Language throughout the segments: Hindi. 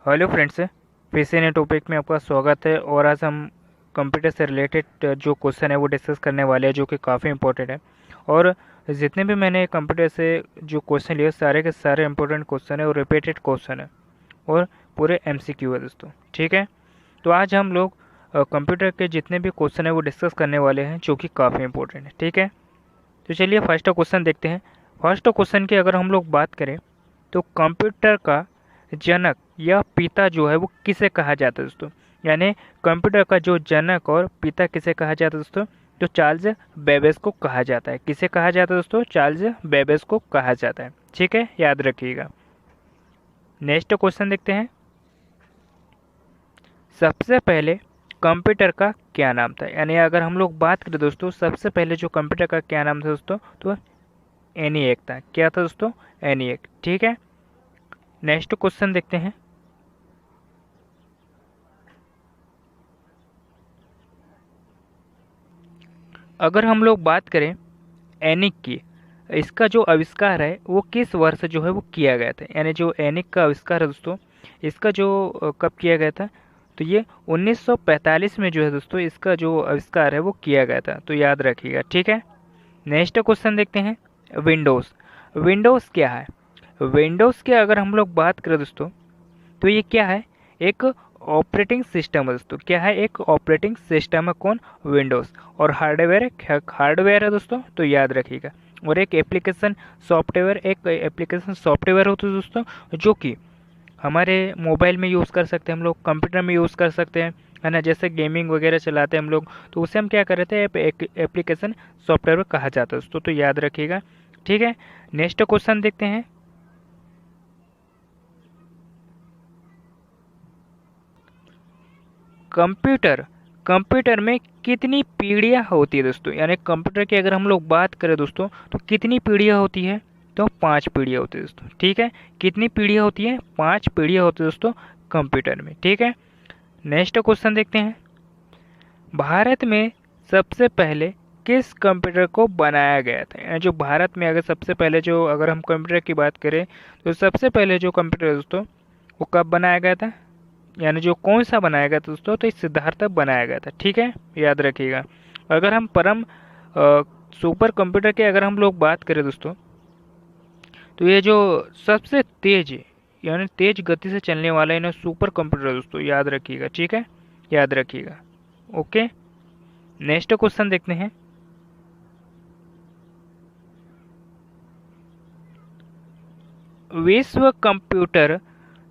हेलो फ्रेंड्स, फिर से नए टॉपिक में आपका स्वागत है। और आज हम कंप्यूटर से रिलेटेड जो क्वेश्चन है वो डिस्कस करने वाले हैं, जो कि काफ़ी इंपॉर्टेंट है। और जितने भी मैंने कंप्यूटर से जो क्वेश्चन लिए सारे के सारे इंपॉर्टेंट क्वेश्चन है और रिपीटेड क्वेश्चन है और पूरे एमसीक्यू है दोस्तों। ठीक है, तो आज हम लोग कंप्यूटर के जितने भी क्वेश्चन है वो डिस्कस करने वाले हैं, जो कि काफ़ी इंपॉर्टेंट है। ठीक है, तो चलिए फर्स्ट क्वेश्चन देखते हैं। फर्स्ट क्वेश्चन की अगर हम लोग बात करें तो कंप्यूटर का जनक या पिता जो है वो किसे कहा जाता है दोस्तों। यानी कंप्यूटर का जो जनक और पिता किसे कहा जाता है दोस्तों, तो चार्ल्स बेबेज को कहा जाता है। किसे कहा जाता है दोस्तों? चार्ल्स बेबेज को कहा जाता है। ठीक है, याद रखिएगा। नेक्स्ट क्वेश्चन देखते हैं। सबसे पहले कंप्यूटर का क्या नाम था? यानी अगर हम लोग बात करें दोस्तों, सबसे पहले जो कंप्यूटर का क्या नाम था दोस्तों, तो एनिएक था। क्या था दोस्तों? एनिएक। ठीक है, नेक्स्ट क्वेश्चन देखते हैं। अगर हम लोग बात करें एनिक की, इसका जो आविष्कार है वो किस वर्ष जो है वो किया गया था? यानी जो एनिक का आविष्कार है दोस्तों, इसका जो कब किया गया था, तो ये 1945 में जो है दोस्तों इसका जो आविष्कार है वो किया गया था। तो याद रखिएगा। ठीक है, नेक्स्ट क्वेश्चन देखते हैं। विंडोज़। विंडोज़ क्या है? विंडोज़ की अगर हम लोग बात करें दोस्तों, तो ये क्या है? एक ऑपरेटिंग सिस्टम है दोस्तों। क्या है? एक ऑपरेटिंग सिस्टम है। कौन? विंडोज़। और हार्डवेयर है दोस्तों, तो याद रखिएगा। और एक एप्लीकेशन सॉफ्टवेयर, एक एप्लीकेशन सॉफ्टवेयर होता है दोस्तों, जो कि हमारे मोबाइल में यूज़ कर सकते हैं, हम लोग कंप्यूटर में यूज़ कर सकते हैं, है ना। जैसे गेमिंग वगैरह चलाते हैं हम लोग, तो उसे हम क्या कर रहे थे? एप्लीकेशन सॉफ्टवेयर कहा जाता है दोस्तों, तो याद रखिएगा। ठीक है, नेक्स्ट क्वेश्चन देखते हैं। कंप्यूटर कंप्यूटर में कितनी पीढ़ियाँ होती है दोस्तों? यानी कंप्यूटर की अगर हम लोग बात करें दोस्तों, तो कितनी पीढ़ियाँ होती है? तो 5 पीढ़ियाँ होती है दोस्तों। ठीक है, कितनी पीढ़ियाँ होती है? 5 पीढ़ियाँ होती है दोस्तों कंप्यूटर में। ठीक है, नेक्स्ट क्वेश्चन देखते हैं। भारत में सबसे पहले किस कंप्यूटर को बनाया गया था? यानी जो भारत में अगर सबसे पहले जो अगर हम कंप्यूटर की बात करें, तो सबसे पहले जो कंप्यूटर है दोस्तों वो कब बनाया गया था? यानी जो कौन सा बनाया गया था दोस्तों, तो इस सिद्धार्थ बनाया गया था। ठीक है, याद रखिएगा। अगर हम परम सुपर कंप्यूटर की अगर हम लोग बात करें दोस्तों, तो ये जो सबसे तेज यानी तेज गति से चलने वाला है ना सुपर कंप्यूटर दोस्तों, याद रखिएगा। ठीक है, याद रखिएगा। ओके, नेक्स्ट क्वेश्चन देखते हैं। विश्व कंप्यूटर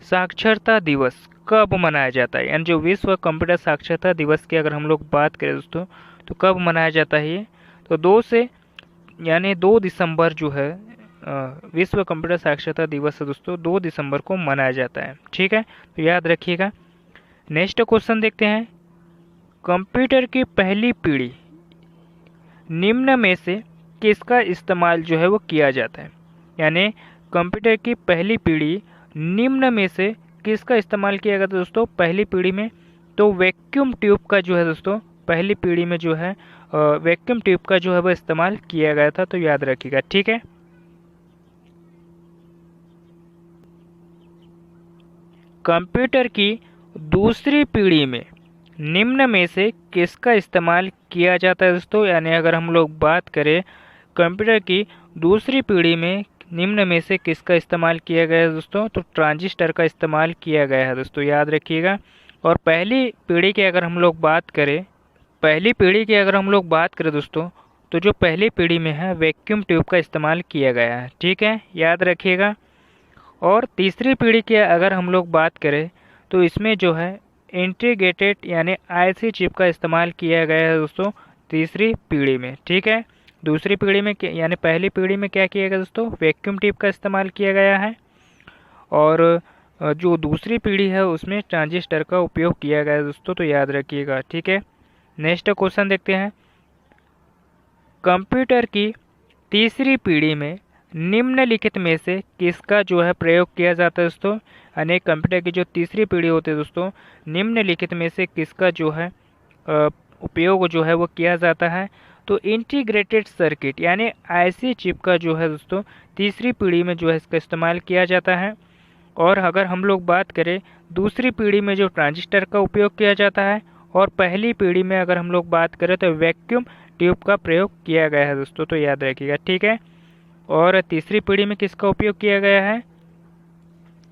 साक्षरता दिवस कब मनाया जाता है? यानी जो विश्व कंप्यूटर साक्षरता दिवस की अगर हम लोग बात करें दोस्तों, तो कब मनाया जाता है ये? तो 2 दिसंबर जो है विश्व कंप्यूटर साक्षरता दिवस है दोस्तों, 2 दिसंबर को मनाया जाता है। ठीक है, तो याद रखिएगा। नेक्स्ट क्वेश्चन देखते हैं। कंप्यूटर की पहली पीढ़ी निम्न में से किसका इस्तेमाल जो है वो किया जाता है? यानी कंप्यूटर की पहली पीढ़ी निम्न में से किसका इस्तेमाल किया गया था दोस्तों पहली पीढ़ी में? तो वैक्यूम ट्यूब का जो है दोस्तों पहली पीढ़ी में जो है वैक्यूम ट्यूब का जो है वो इस्तेमाल किया गया था। तो याद रखिएगा। ठीक है, कंप्यूटर की दूसरी पीढ़ी में निम्न में से किसका इस्तेमाल किया जाता है दोस्तों? यानी अगर हम लोग बात करें कंप्यूटर की दूसरी पीढ़ी में निम्न में से किसका इस्तेमाल किया गया है दोस्तों, तो ट्रांजिस्टर का इस्तेमाल किया गया है दोस्तों, याद रखिएगा। और पहली पीढ़ी की अगर हम लोग बात करें दोस्तों, तो जो पहली पीढ़ी में है वैक्यूम ट्यूब का इस्तेमाल किया गया है। ठीक है, याद रखिएगा। और तीसरी पीढ़ी की अगर हम लोग बात करें, तो इसमें जो है इंटीग्रेटेड यानी आईसी चिप का इस्तेमाल किया गया है दोस्तों तीसरी पीढ़ी में। ठीक है, दूसरी पीढ़ी में यानी पहली पीढ़ी में क्या किया गया दोस्तों? वैक्यूम ट्यूब का इस्तेमाल किया गया है। और जो दूसरी पीढ़ी है उसमें ट्रांजिस्टर का उपयोग किया गया है दोस्तों, तो याद रखिएगा। ठीक है, नेक्स्ट क्वेश्चन देखते हैं। कंप्यूटर की तीसरी पीढ़ी में निम्नलिखित में से किसका जो है प्रयोग किया जाता है दोस्तों? यानी कंप्यूटर की जो तीसरी पीढ़ी होती है दोस्तों, निम्नलिखित में से किसका जो है उपयोग जो है वो किया जाता है? तो इंटीग्रेटेड सर्किट यानी आईसी चिप का जो है दोस्तों तीसरी पीढ़ी में जो है इसका इस्तेमाल किया जाता है। और अगर हम लोग बात करें दूसरी पीढ़ी में जो ट्रांजिस्टर का उपयोग किया जाता है, और पहली पीढ़ी में अगर हम लोग बात करें तो वैक्यूम ट्यूब का प्रयोग किया गया है दोस्तों, तो याद रखिएगा, ठीक है। और तीसरी पीढ़ी में किसका उपयोग किया गया है,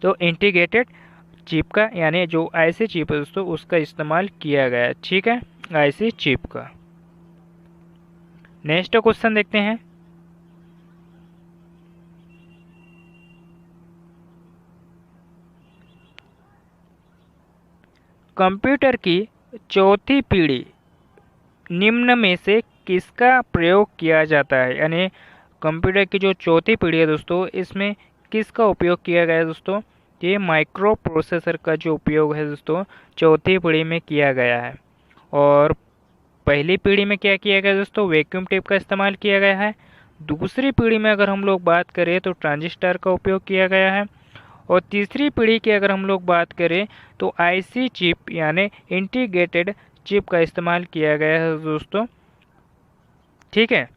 तो इंटीग्रेटेड चिप का, यानी जो आईसी चिप है दोस्तों उसका इस्तेमाल किया गया है, ठीक है, आईसी चिप का। नेक्स्ट क्वेश्चन देखते हैं। कंप्यूटर की चौथी पीढ़ी निम्न में से किसका प्रयोग किया जाता है, यानी कंप्यूटर की जो चौथी पीढ़ी है दोस्तों इसमें किसका उपयोग किया गया है दोस्तों, ये माइक्रो प्रोसेसर का जो उपयोग है दोस्तों चौथी पीढ़ी में किया गया है। और पहली पीढ़ी में क्या किया गया दोस्तों, वैक्यूम ट्यूब का इस्तेमाल किया गया है। दूसरी पीढ़ी में अगर हम लोग बात करें तो ट्रांजिस्टर का उपयोग किया गया है। और तीसरी पीढ़ी की अगर हम लोग बात करें तो आईसी चिप यानी इंटीग्रेटेड चिप का इस्तेमाल किया गया है दोस्तों, ठीक है।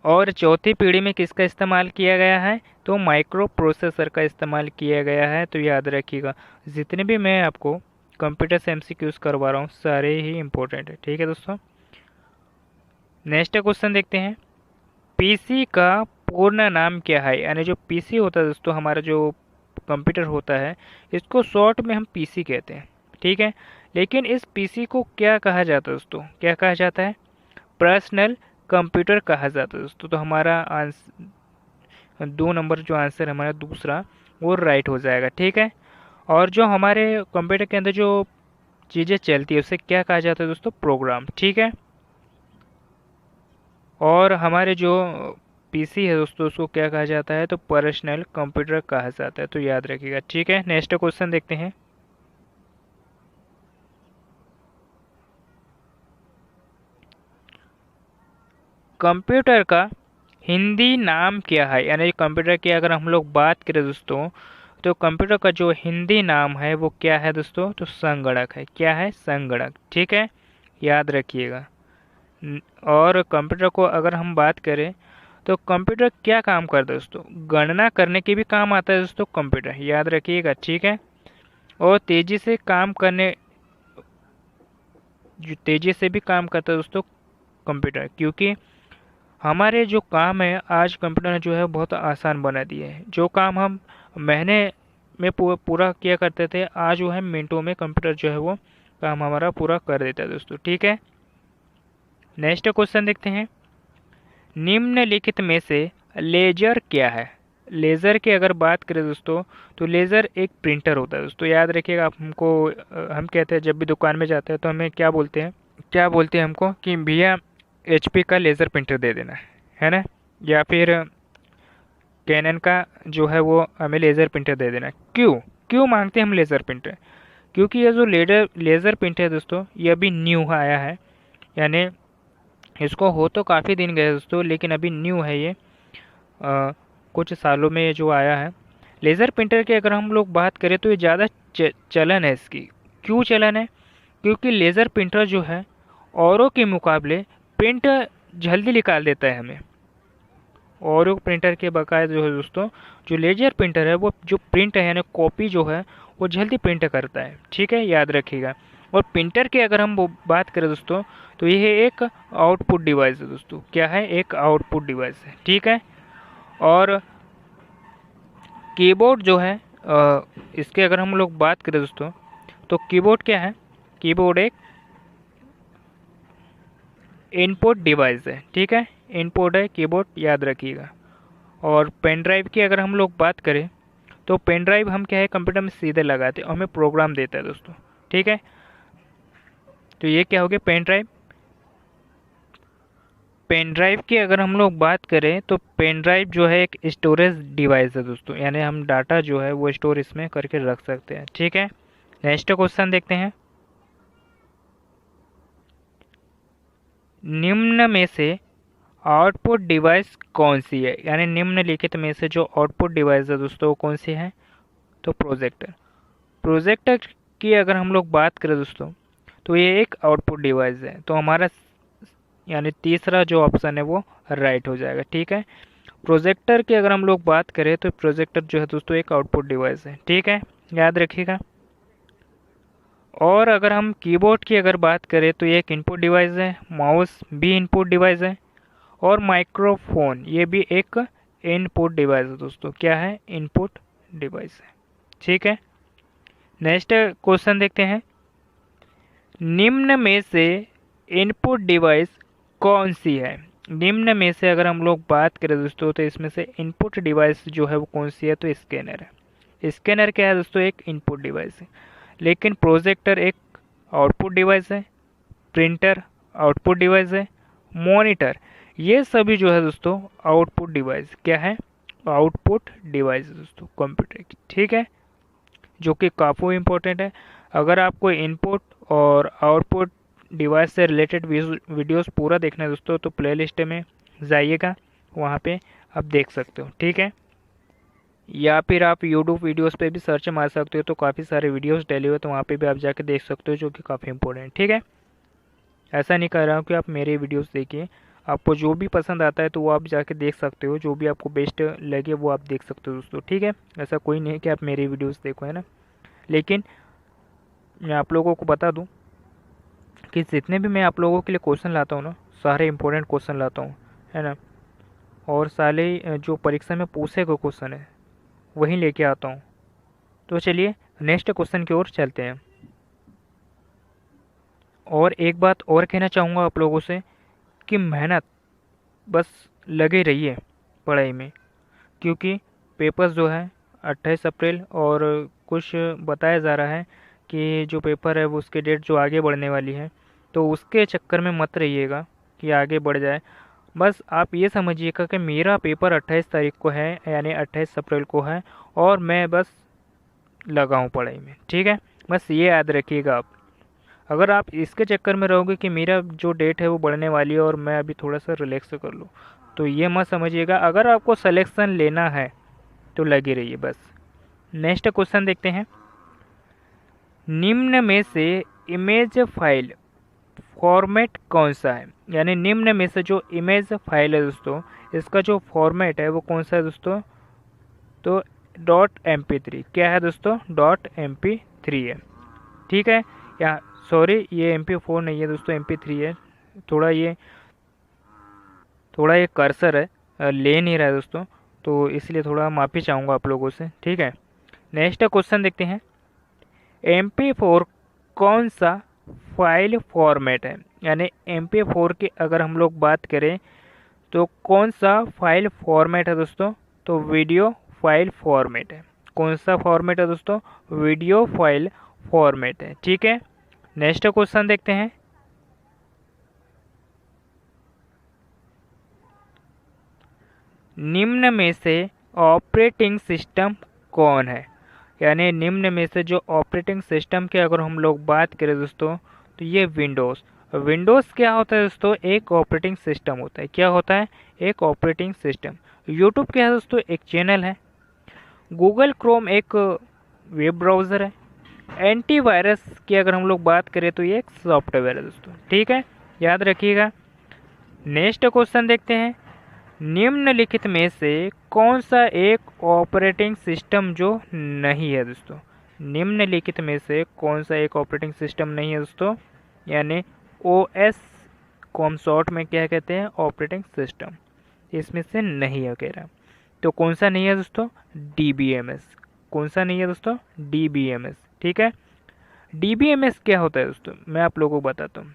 और चौथी पीढ़ी में किसका इस्तेमाल किया गया है, तो माइक्रो प्रोसेसर का इस्तेमाल किया गया है। तो याद रखिएगा, जितने भी मैं आपको कंप्यूटर से एमसीक्यूज करवा रहा हूँ सारे ही इंपॉर्टेंट है, ठीक है दोस्तों। नेक्स्ट क्वेश्चन देखते हैं। पीसी का पूर्ण नाम क्या है, यानी जो पीसी होता है दोस्तों, हमारा जो कंप्यूटर होता है इसको शॉर्ट में हम पीसी कहते हैं, ठीक है। लेकिन इस पीसी को क्या कहा जाता है दोस्तों, क्या कहा जाता है, पर्सनल कंप्यूटर कहा जाता है दोस्तों। तो हमारा आंसर 2 नंबर जो आंसर है हमारा दूसरा वो राइट हो जाएगा, ठीक है। और जो हमारे कंप्यूटर के अंदर जो चीज़ें चलती है उसे क्या कहा जाता है दोस्तों, प्रोग्राम, ठीक है। और हमारे जो पीसी है दोस्तों उसको क्या कहा जाता है, तो पर्सनल कंप्यूटर कहा जाता है, तो याद रखिएगा, ठीक है। नेक्स्ट क्वेश्चन देखते हैं। कंप्यूटर का हिंदी नाम क्या है, यानी कंप्यूटर की अगर हम लोग बात करें दोस्तों तो कंप्यूटर का जो हिंदी नाम है वो क्या है दोस्तों, तो संगणक है, क्या है, संगणक, ठीक है, याद रखिएगा। और कंप्यूटर को अगर हम बात करें तो कंप्यूटर क्या काम करता है दोस्तों, गणना करने के भी काम आता है दोस्तों कंप्यूटर, याद रखिएगा, ठीक है। और तेज़ी से काम करने, जो तेज़ी से भी काम करता है दोस्तों कंप्यूटर, क्योंकि हमारे जो काम है आज कंप्यूटर ने जो है बहुत आसान बना दिए हैं। जो काम हम महीने में पूरा किया करते थे आज वो है मिनटों में कंप्यूटर जो है वो काम हमारा पूरा कर देता है दोस्तों, ठीक है। नेक्स्ट क्वेश्चन देखते हैं। निम्नलिखित में से लेजर क्या है, लेज़र की अगर बात करें दोस्तों तो लेज़र एक प्रिंटर होता है दोस्तों, याद रखिएगा। आप हमको हम कहते हैं जब भी दुकान में जाते हैं तो हमें क्या बोलते हैं, क्या बोलते हैं हमको कि भैया एचपी का लेज़र प्रिंटर दे देना है ना, या फिर कैनन का जो है वो हमें लेज़र प्रिंटर दे देना। क्यों क्यों मांगते हैं हम लेज़र प्रिंटर, क्योंकि ये जो लेज़र प्रिंटर है दोस्तों ये अभी न्यू आया है, यानी इसको हो तो काफ़ी दिन गए दोस्तों, लेकिन अभी न्यू है ये, कुछ सालों में ये जो आया है लेज़र प्रिंटर की अगर हम लोग बात करें तो ये ज़्यादा चलन है इसकी। क्यों चलन है, क्योंकि लेज़र प्रिंटर जो है औरों के मुकाबले प्रिंट जल्दी निकाल देता है हमें। औरों प्रिंटर के बकाया जो है दोस्तों, जो लेजर प्रिंटर है वो जो प्रिंट है यानी कॉपी जो है वो जल्दी प्रिंट करता है, ठीक है, याद रखिएगा। और प्रिंटर की अगर हम बात करें दोस्तों तो यह एक आउटपुट डिवाइस है दोस्तों, क्या है, एक आउटपुट डिवाइस है, ठीक है। और कीबोर्ड जो है इसके अगर हम लोग बात करें दोस्तों तो कीबोर्ड क्या है, कीबोर्ड एक इनपुट डिवाइस है, ठीक है, इनपुट है कीबोर्ड, याद रखिएगा। और पेन ड्राइव की अगर हम लोग बात करें तो पेन ड्राइव हम क्या है कंप्यूटर में सीधे लगाते हैं और हमें प्रोग्राम देता है दोस्तों, ठीक है। तो ये क्या हो गया पेन ड्राइव। पेन ड्राइव की अगर हम लोग बात करें तो पेन ड्राइव जो है एक स्टोरेज डिवाइस है दोस्तों, यानी हम डाटा जो है वो स्टोर इसमें करके रख सकते हैं, ठीक है। नेक्स्ट क्वेश्चन देखते हैं। निम्न में से आउटपुट डिवाइस कौन सी है, यानी निम्नलिखित में से जो आउटपुट डिवाइस है दोस्तों वो कौन सी है, तो प्रोजेक्टर। प्रोजेक्टर की अगर हम लोग बात करें दोस्तों तो ये एक आउटपुट डिवाइस है, तो हमारा यानी तीसरा जो ऑप्शन है वो राइट हो जाएगा, ठीक है। प्रोजेक्टर की अगर हम लोग बात करें तो प्रोजेक्टर जो है दोस्तों एक आउटपुट डिवाइस है, ठीक है, याद रखिएगा। और अगर हम कीबोर्ड की अगर बात करें तो ये एक इनपुट डिवाइस है, माउस भी इनपुट डिवाइस है, और माइक्रोफोन ये भी एक इनपुट डिवाइस है दोस्तों। क्या है? इनपुट डिवाइस है, ठीक है। नेक्स्ट क्वेश्चन देखते हैं, निम्न में से इनपुट डिवाइस कौन सी है? निम्न में से अगर हम लोग बात करें दोस्तों तो इसमें से इनपुट डिवाइस जो है वो कौन सी है? तो स्कैनर है। स्कैनर क्या है दोस्तों? एक इनपुट डिवाइस है। लेकिन प्रोजेक्टर एक आउटपुट डिवाइस है, प्रिंटर आउटपुट डिवाइस है, मॉनिटर ये सभी जो है दोस्तों आउटपुट डिवाइस। क्या है? आउटपुट डिवाइस दोस्तों कंप्यूटर की, ठीक है, जो कि काफ़ी इम्पोर्टेंट है। अगर आपको इनपुट और आउटपुट डिवाइस से रिलेटेड वीडियोस पूरा देखना है दोस्तों तो प्लेलिस्ट में जाइएगा, वहाँ पे आप देख सकते हो, ठीक है। या फिर आप यूट्यूब वीडियोस पे भी सर्च मार सकते हो, तो काफ़ी सारे वीडियोस डले हुए तो वहाँ पे भी आप जाके देख सकते हो, जो कि काफ़ी इंपॉर्टेंट, ठीक है। ऐसा नहीं कर रहा हूँ कि आप मेरे वीडियोस देखिए, आपको जो भी पसंद आता है तो वो आप जाके देख सकते हो, जो भी आपको बेस्ट लगे वो आप देख सकते हो दोस्तों, ठीक है। ऐसा कोई नहीं है कि आप मेरे वीडियोस देखो, है ना। लेकिन मैं आप लोगों को बता दूं कि जितने भी मैं आप लोगों के लिए क्वेश्चन लाता हूँ ना, सारे इंपॉर्टेंट क्वेश्चन लाता हूँ, है ना। और सारे जो परीक्षा में पूछे गए क्वेश्चन है वही लेके आता हूँ। तो चलिए नेक्स्ट क्वेश्चन की ओर चलते हैं। और एक बात और कहना चाहूँगा आप लोगों से कि मेहनत बस लगे रहिए पढ़ाई में, क्योंकि पेपर्स जो है 28 अप्रैल और कुछ बताया जा रहा है कि जो पेपर है वो उसके डेट जो आगे बढ़ने वाली है, तो उसके चक्कर में मत रहिएगा कि आगे बढ़ जाए। बस आप ये समझिएगा कि मेरा पेपर 28 तारीख को है, यानी 28 अप्रैल को है, और मैं बस लगा हूँ पढ़ाई में, ठीक है। बस ये याद रखिएगा आप। अगर आप इसके चक्कर में रहोगे कि मेरा जो डेट है वो बढ़ने वाली है और मैं अभी थोड़ा सा रिलैक्स कर लूँ, तो ये मत समझिएगा। अगर आपको सिलेक्शन लेना है तो लगे रहिए बस। नेक्स्ट क्वेश्चन देखते हैं, निम्न में से इमेज फाइल फॉर्मेट कौन सा है? यानी निम्न में से जो इमेज फाइल है दोस्तों, इसका जो फॉर्मेट है वो कौन सा है दोस्तों? तो .mp3। क्या है दोस्तों? .mp3 है, ठीक है। या सॉरी, ये MP4 नहीं है दोस्तों, MP3 है। थोड़ा ये कर्सर है, ले नहीं रहा है दोस्तों, तो इसलिए थोड़ा माफ़ी चाहूँगा आप लोगों से, ठीक है। नेक्स्ट क्वेश्चन देखते हैं, MP4 कौन सा फाइल फॉर्मेट है? यानी MP4 की अगर हम लोग बात करें तो कौन सा फाइल फॉर्मेट है दोस्तों? तो वीडियो फाइल फॉर्मेट है। कौन सा फॉर्मेट है दोस्तों? वीडियो फाइल फॉर्मेट है, ठीक है। नेक्स्ट क्वेश्चन देखते हैं, निम्न में से ऑपरेटिंग सिस्टम कौन है? यानी निम्न में से जो ऑपरेटिंग सिस्टम की अगर हम लोग बात करें दोस्तों तो ये विंडोज़ क्या होता है दोस्तों? एक ऑपरेटिंग सिस्टम होता है। क्या होता है? एक ऑपरेटिंग सिस्टम। यूट्यूब क्या है दोस्तों? एक चैनल है। गूगल क्रोम एक वेब ब्राउज़र है। एंटीवायरस की अगर हम लोग बात करें तो ये एक सॉफ्टवेयर है दोस्तों, ठीक है, याद रखिएगा। नेक्स्ट क्वेश्चन देखते हैं, निम्नलिखित में से कौन सा एक ऑपरेटिंग सिस्टम जो नहीं है दोस्तों? निम्नलिखित में से कौन सा एक ऑपरेटिंग सिस्टम नहीं है दोस्तों? यानी OS को हम शॉर्ट में क्या कहते हैं? Operating system. इसमें से नहीं है कह रहा। तो कौन सा नहीं है दोस्तों? DBMS। कौन सा नहीं है दोस्तों? DBMS, ठीक है। DBMS क्या होता है दोस्तों? मैं आप लोगों को बताता हूँ।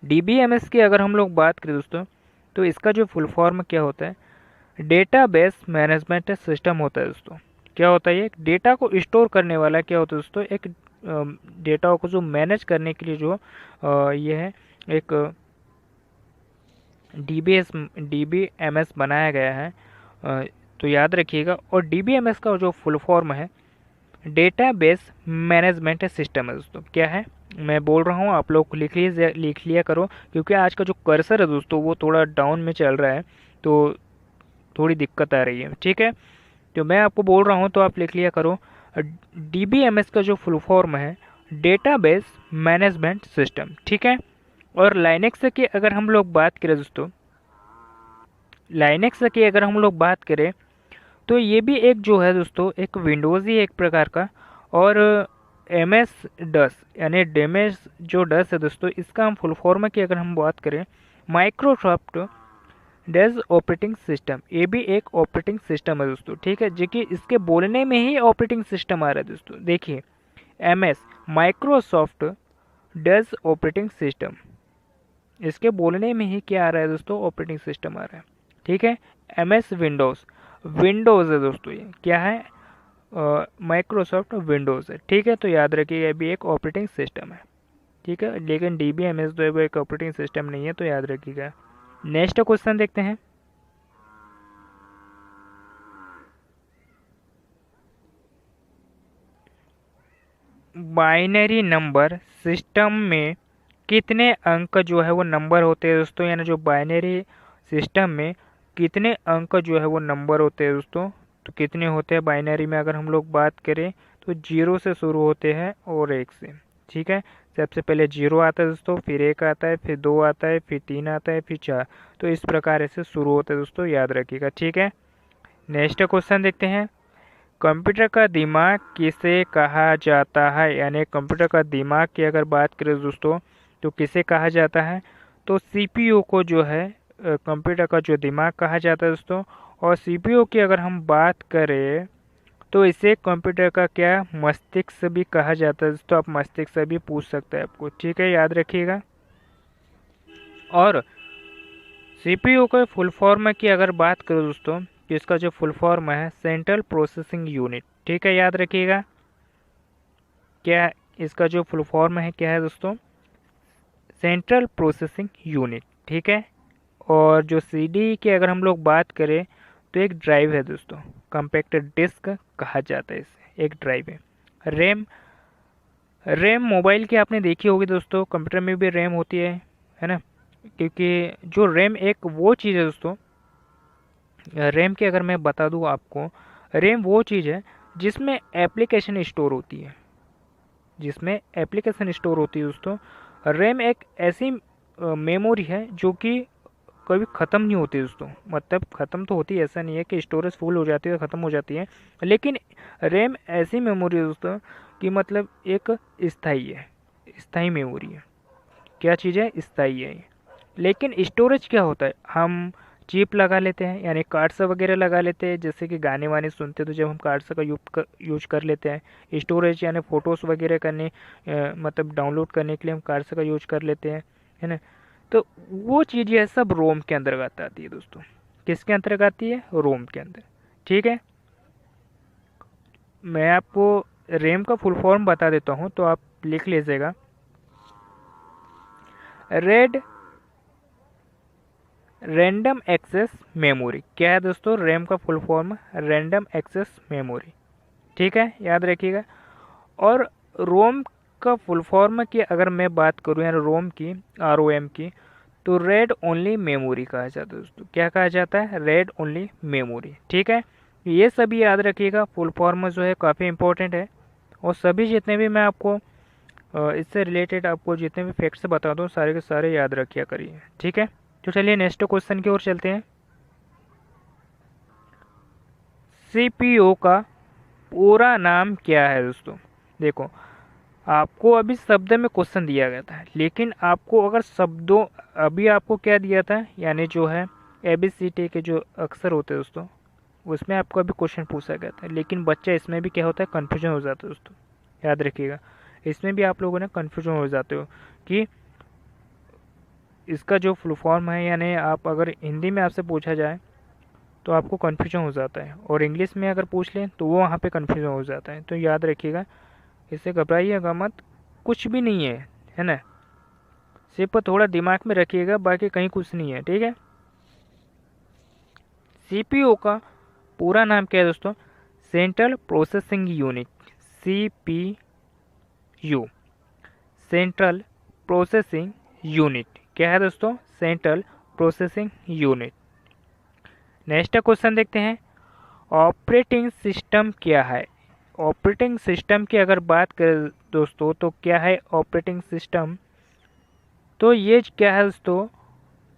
DBMS की अगर हम लोग बात करें दोस्तों तो इसका जो फुल फॉर्म क्या होता है? डेटाबेस मैनेजमेंट सिस्टम होता है दोस्तों। क्या होता है? ये डेटा को स्टोर करने वाला क्या होता है दोस्तों? एक डेटा को जो मैनेज करने के लिए जो ये है एक DBMS बनाया गया है, तो याद रखिएगा। और DBMS का जो फुल फॉर्म है डेटाबेस मैनेजमेंट सिस्टम है दोस्तों। क्या है? मैं बोल रहा हूँ, आप लोग लिख लिया करो, क्योंकि आज का जो कर्सर है दोस्तों वो थोड़ा डाउन में चल रहा है, तो थोड़ी दिक्कत आ रही है, ठीक है। तो मैं आपको बोल रहा हूँ तो आप लिख लिया करो। DBMS का जो फुल फॉर्म है डेटाबेस मैनेजमेंट सिस्टम, ठीक है। और लाइनेक्स की अगर हम लोग बात करें दोस्तों लाइनेक्स की अगर हम लोग बात करें तो ये भी एक जो है दोस्तों एक विंडोज़ ही एक प्रकार का। और एमएस डस यानी डेमेस जो डस है दोस्तों, इसका हम फुल फॉर्म की अगर हम बात करें, माइक्रोसॉफ्ट डेज ऑपरेटिंग सिस्टम, ये भी एक ऑपरेटिंग सिस्टम है दोस्तों। ठीक है, जो कि इसके बोलने में ही ऑपरेटिंग सिस्टम आ रहा है दोस्तों। देखिए, MS Microsoft days operating system, इसके बोलने में ही क्या आ रहा है दोस्तों, ऑपरेटिंग सिस्टम आ रहा है। ठीक है, एमएस विंडोज़, विंडोज़ है दोस्तों, ये क्या है, माइक्रोसॉफ्ट विंडोज़ है। ठीक है, तो याद रखिए ये भी एक ऑपरेटिंग सिस्टम है। ठीक है, लेकिन डीबीएमएस जो है वो एक ऑपरेटिंग सिस्टम नहीं है, तो याद रखिएगा। नेक्स्ट क्वेश्चन देखते हैं। बाइनरी नंबर सिस्टम में कितने अंक जो है वो नंबर होते हैं दोस्तों, यानी जो बाइनरी सिस्टम में कितने अंक जो है वो नंबर होते हैं दोस्तों, तो कितने होते हैं बाइनरी में अगर हम लोग बात करें तो 0 से शुरू होते हैं और 1 से। ठीक है, सबसे पहले 0 आता है दोस्तों, फिर 1 आता है, फिर 2 आता है, फिर 3 आता है, फिर 4। तो इस प्रकार से शुरू होते हैं दोस्तों, याद रखिएगा। ठीक है, नेक्स्ट क्वेश्चन देखते हैं। कंप्यूटर का दिमाग किसे कहा जाता है, यानी कंप्यूटर का दिमाग की अगर बात करें दोस्तों तो किसे कहा जाता है, तो सीपीयू को जो है कंप्यूटर का जो दिमाग कहा जाता है दोस्तों। और सीपीयू की अगर हम बात करें तो इसे कंप्यूटर का क्या मस्तिष्क भी कहा जाता है दोस्तों। आप मस्तिष्क से भी पूछ सकते हैं आपको। ठीक है, याद रखिएगा। और सीपीयू के फुल फॉर्म की अगर बात करो दोस्तों तो इसका जो फुल फॉर्म है सेंट्रल प्रोसेसिंग यूनिट। ठीक है, याद रखिएगा। क्या इसका जो फुल फॉर्म है क्या है दोस्तों, सेंट्रल प्रोसेसिंग यूनिट। ठीक है, और जो सीडी की अगर हम लोग बात करें तो एक ड्राइव है दोस्तों, कम्पैक्ट डिस्क कहा जाता है इसे, एक ड्राइव है। रैम, रैम मोबाइल की आपने देखी होगी दोस्तों, कंप्यूटर में भी रैम होती है ना। क्योंकि जो रैम एक वो चीज़ है दोस्तों, रैम की अगर मैं बता दूं आपको, रैम वो चीज़ है जिसमें एप्लीकेशन स्टोर होती है, जिसमें एप्लीकेशन स्टोर होती है दोस्तों। रैम एक ऐसी मेमोरी है जो कि कभी ख़त्म नहीं होती दोस्तों। मतलब ख़त्म तो होती है, ऐसा नहीं है कि स्टोरेज फुल हो जाती है तो ख़त्म हो जाती है, लेकिन रैम ऐसी मेमोरी है दोस्तों कि मतलब एक स्थायी है, स्थायी मेमोरी है। क्या चीज़ है, स्थायी है। लेकिन स्टोरेज क्या होता है, हम चिप लगा लेते हैं, यानी कार्ड्स वगैरह लगा लेते हैं, जैसे कि गाने वाने सुनते हैं तो जब हम कार्ड्स का यूज कर लेते हैं। स्टोरेज यानी फ़ोटोज़ वगैरह करने मतलब डाउनलोड करने के लिए हम कार्ड्स का यूज कर लेते हैं, है ना। तो वो चीज़ें सब रोम के अंतर्गत आती है दोस्तों। किसके अंतर्गत आती है, रोम के अंदर। ठीक है, मैं आपको रैम का फुल फॉर्म बता देता हूँ तो आप लिख लीजिएगा। रेड रैंडम एक्सेस मेमोरी। क्या है दोस्तों, रैम का full form random access memory. ठीक है, याद रखिएगा। और रोम का फुल फॉर्म की अगर मैं बात करूँ, यानी रोम की, ROM की, तो रेड ओनली मेमोरी कहा जाता है दोस्तों। क्या कहा जाता है, रेड ओनली मेमोरी। ठीक है, ये सभी याद रखिएगा। फुल फॉर्म जो है काफ़ी इंपॉर्टेंट है, और सभी जितने भी मैं आपको इससे रिलेटेड आपको जितने भी फैक्ट्स बता दूँ सारे के सारे याद रखिया करिए। ठीक है, तो चलिए नेक्स्ट क्वेश्चन की ओर चलते हैं। सीपीयू का पूरा नाम क्या है दोस्तों। देखो, आपको अभी शब्द में क्वेश्चन दिया गया था, लेकिन आपको अगर शब्दों, अभी आपको क्या दिया था, यानी जो है ABCD के जो अक्षर होते हैं दोस्तों, उसमें आपको अभी क्वेश्चन पूछा गया था। लेकिन बच्चा इसमें भी क्या होता है, कन्फ्यूजन हो जाता है दोस्तों। याद रखिएगा, इसमें भी आप लोगों ने कन्फ्यूजन हो जाते हो कि इसका जो फुल फॉर्म है, यानी आप अगर हिंदी में आपसे पूछा जाए तो आपको कन्फ्यूजन हो जाता है, और इंग्लिश में अगर पूछ लें तो वो वहाँ पे कन्फ्यूजन हो जाता है। तो याद रखिएगा, इससे घबराइएगा मत, कुछ भी नहीं है ना। सिर्फ थोड़ा दिमाग में रखिएगा, बाकी कहीं कुछ नहीं है। ठीक है, सीपीयू का पूरा नाम क्या है दोस्तों, central processing unit, CPU, central processing unit. क्या है दोस्तों, central processing unit. Next question देखते हैं। ऑपरेटिंग सिस्टम क्या है। ऑपरेटिंग सिस्टम की अगर बात करें दोस्तों तो क्या है ऑपरेटिंग सिस्टम, तो ये क्या है दोस्तों,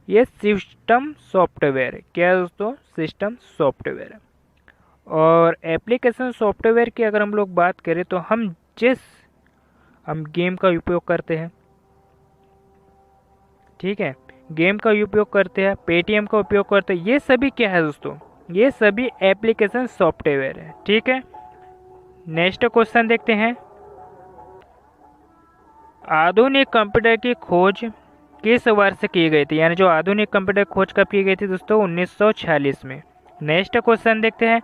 ये सिस्टम सॉफ्टवेयर है। क्या है दोस्तों? सिस्टम सॉफ्टवेयर है। और एप्लीकेशन सॉफ्टवेयर की अगर हम लोग बात करें तो हम गेम का उपयोग करते हैं, ठीक है, गेम का उपयोग करते हैं, पेटीएम का उपयोग करते हैं, ये सभी क्या है दोस्तों? ये सभी एप्लीकेशन सॉफ्टवेयर है, ठीक है। नेक्स्ट क्वेश्चन देखते हैं, आधुनिक कंप्यूटर की खोज किस वर्ष की गई थी? यानी जो आधुनिक कंप्यूटर खोज कब की गई थी दोस्तों? 1946 में। नेक्स्ट क्वेश्चन देखते हैं,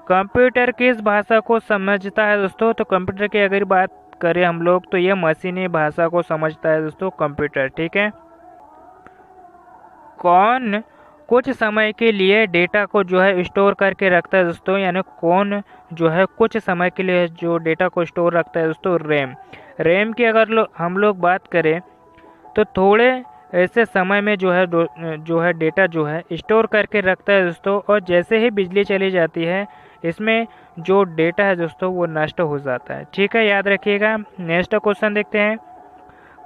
कंप्यूटर किस भाषा को समझता है दोस्तों? तो कंप्यूटर की अगर बात करें हम लोग तो ये मशीनी भाषा को समझता है दोस्तों कंप्यूटर, ठीक है। कौन कुछ समय के लिए डेटा को जो है स्टोर करके रखता है दोस्तों? यानी कौन जो है कुछ समय के लिए जो डेटा को स्टोर रखता है दोस्तों? रैम। रैम की अगर हम लोग बात करें तो थोड़े ऐसे समय में जो है डेटा जो है स्टोर करके रखता है दोस्तों, और जैसे ही बिजली चली जाती है इसमें जो डेटा है दोस्तों वो नष्ट हो जाता है, ठीक है, याद रखिएगा। नेक्स्ट क्वेश्चन देखते हैं,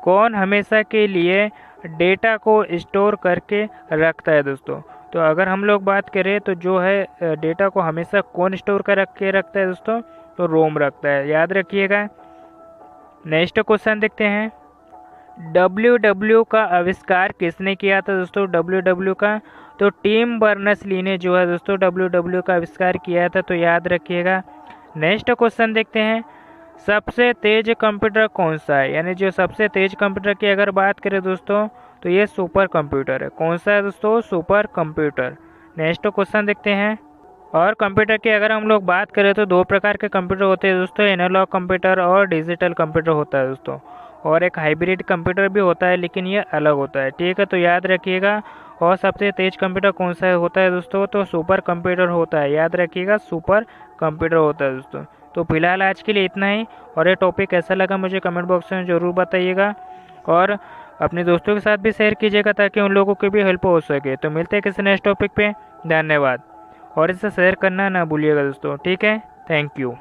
कौन हमेशा के लिए डेटा को स्टोर करके रखता है दोस्तों? तो अगर हम लोग बात करें तो जो है डेटा को हमेशा कौन स्टोर कर के रखता है दोस्तों? तो रोम रखता है, याद रखिएगा। नेक्स्ट क्वेश्चन देखते हैं, डब्ल्यू का आविष्कार किसने किया था दोस्तों? डब्ल्यू का तो टिम बर्नर्स-ली ने जो है दोस्तों डब्ल्यू का आविष्कार किया था, तो याद रखिएगा। नेक्स्ट क्वेश्चन देखते हैं, सबसे तेज कंप्यूटर कौन सा है? यानी जो सबसे तेज कंप्यूटर की अगर बात करें दोस्तों तो ये सुपर कंप्यूटर है। कौन सा है दोस्तों? Super computer. नेक्स्ट क्वेश्चन देखते हैं, और कंप्यूटर की अगर हम लोग बात करें तो दो प्रकार के कंप्यूटर होते हैं दोस्तों, एनालॉग कंप्यूटर और डिजिटल कंप्यूटर होता है दोस्तों, और एक हाइब्रिड कंप्यूटर भी होता है लेकिन ये अलग होता है, ठीक है, तो याद रखिएगा। और सबसे तेज कंप्यूटर कौन सा होता है दोस्तों? तो सुपर कंप्यूटर होता है, याद रखिएगा, सुपर कंप्यूटर होता है दोस्तों। तो फिलहाल आज के लिए इतना ही, और ये टॉपिक कैसा लगा मुझे कमेंट बॉक्स में ज़रूर बताइएगा, और अपने दोस्तों के साथ भी शेयर कीजिएगा ताकि उन लोगों की भी हेल्प हो सके। तो मिलते हैं किसी नेक्स्ट टॉपिक पे, धन्यवाद, और इसे शेयर करना ना भूलिएगा दोस्तों, ठीक है, थैंक यू।